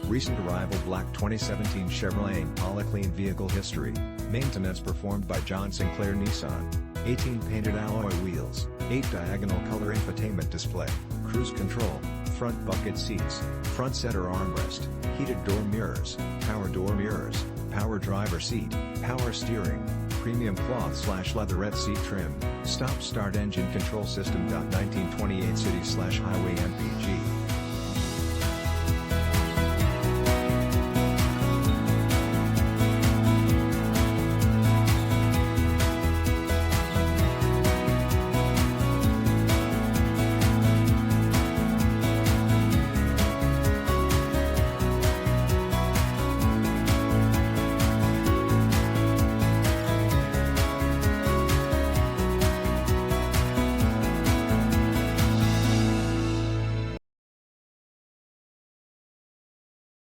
Recent arrival black 2017 Chevrolet Impala clean vehicle history, maintenance performed by John Sinclair Nissan, 18 painted alloy wheels, 8 diagonal color infotainment display, cruise control, front bucket seats, front center armrest, heated door mirrors, power driver seat, power steering, premium cloth/leatherette seat trim, stop start engine control system. 1928 city/highway MP